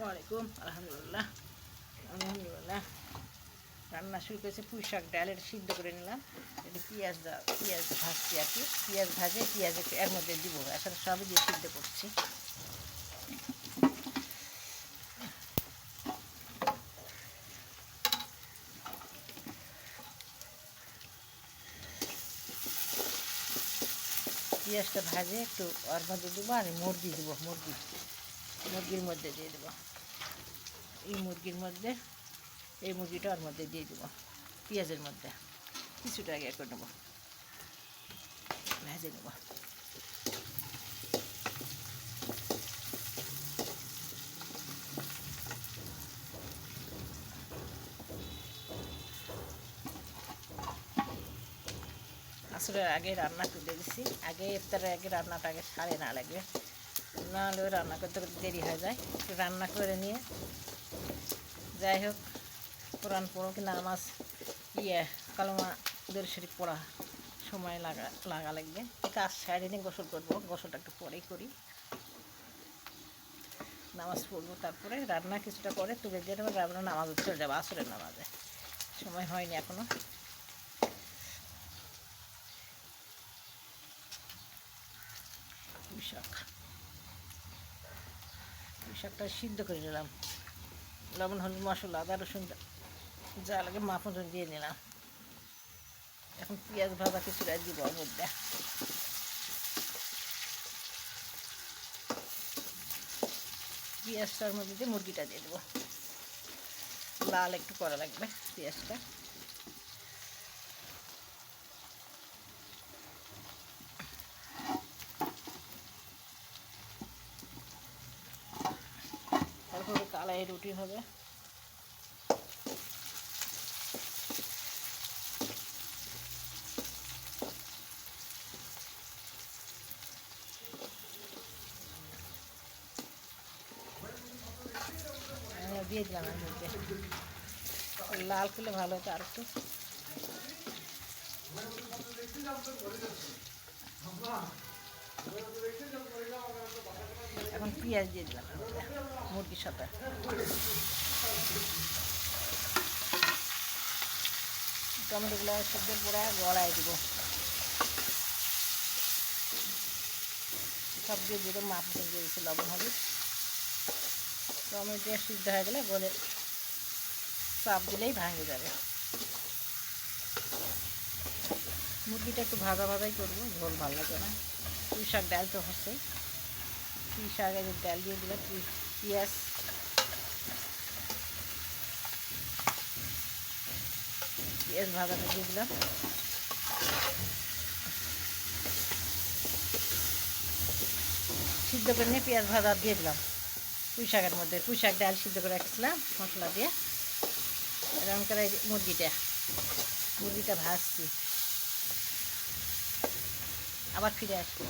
আসসালামু আলাইকুম। আলহামদুলিল্লাহ আলহামদুলিল্লাহ রান্না শুরু করেছে। পুঁই শাক ডাল এটা সিদ্ধ করে নিলাম। এটা পেঁয়াজ ভাজছি আর কি। পেঁয়াজ ভাজে পেঁয়াজ একটু এর মধ্যে দিব, আসলে সবই দিয়ে সিদ্ধ করছি। পেঁয়াজটা ভাজে একটু ওর মধ্যে দেবো আর মুরগি দেবো। মুরগির মধ্যে দিয়ে দেবো। এই মুরগিটা ওর মধ্যে দিয়ে দেবো পেঁয়াজের মধ্যে। কিছুটা আগে করে নেবো, ভেজে নেবো। আসলে আগে রান্না তুলে দিছি, আগে ইফতারের আগে রান্নাটা আগে সারে না লাগবে, না হলেও রান্না করতে করতে দেরি হয়ে যায়। রান্না করে নিয়ে যাই হোক কোরআন পড়ো কি নামাজ কালমা দরুদ শরীফ পড়া সময় লাগা লাগবে। কাজ সাইডে নিয়ে গোসল করবো, গোসলটা একটু পরেই করি, নামাজ পড়বো, তারপরে রান্না কিছুটা করে তুলে দিয়ে দেবো। রান্না নামাজ চলে যাবো, আসরের নামাজে সময় হয়নি এখনো। পুঁই শাকটা সিদ্ধ করে নিলাম, লবণ হলুদ মশলা আদা রসুন যা লাগে মাপ মতন দিয়ে নিলাম। এখন পেঁয়াজ ভাজা কিছুটা দিব ওর মধ্যে। পেঁয়াজটার মধ্যে দিয়ে মুরগিটা দিয়ে দেবো, লাল একটু করা লাগবে পেঁয়াজটা। তারপরে কালাই রুটি হবে। দিয়ে দিলাম এর মধ্যে, লাল করলে ভালো হতো আর একটু। এখন পেঁয়াজ দিয়ে দিলাম মুরগির সাথে। টমেটোগুলো সিদ্ধ করে গলায় দিব, সব দিয়ে দিয়ে মাপ মতন দিয়ে দিচ্ছি লবণ হলুদ। টমেটো সিদ্ধ হয়ে গেলে গলে চাপ দিলেই ভাঙে যাবে। মুরগিটা একটু ভাজা ভাজাই করবো, ঝোল ভালো লাগে না। পুঁই শাক ডাল তো হচ্ছে, পুঁই শাকের ডাল দিয়ে দিলাম, পেঁয়াজ ভাজাটা দিয়ে দিলাম। সিদ্ধ করে নিয়ে পেঁয়াজ ভাজা দিয়ে দিলাম পুঁই শাকের মধ্যে। পুঁই শাক ডাল সিদ্ধ করে রাখছিলাম মশলা দিয়ে। এরকম করে মুরগিটা ভাজছি, আবার ফিরে আসছি।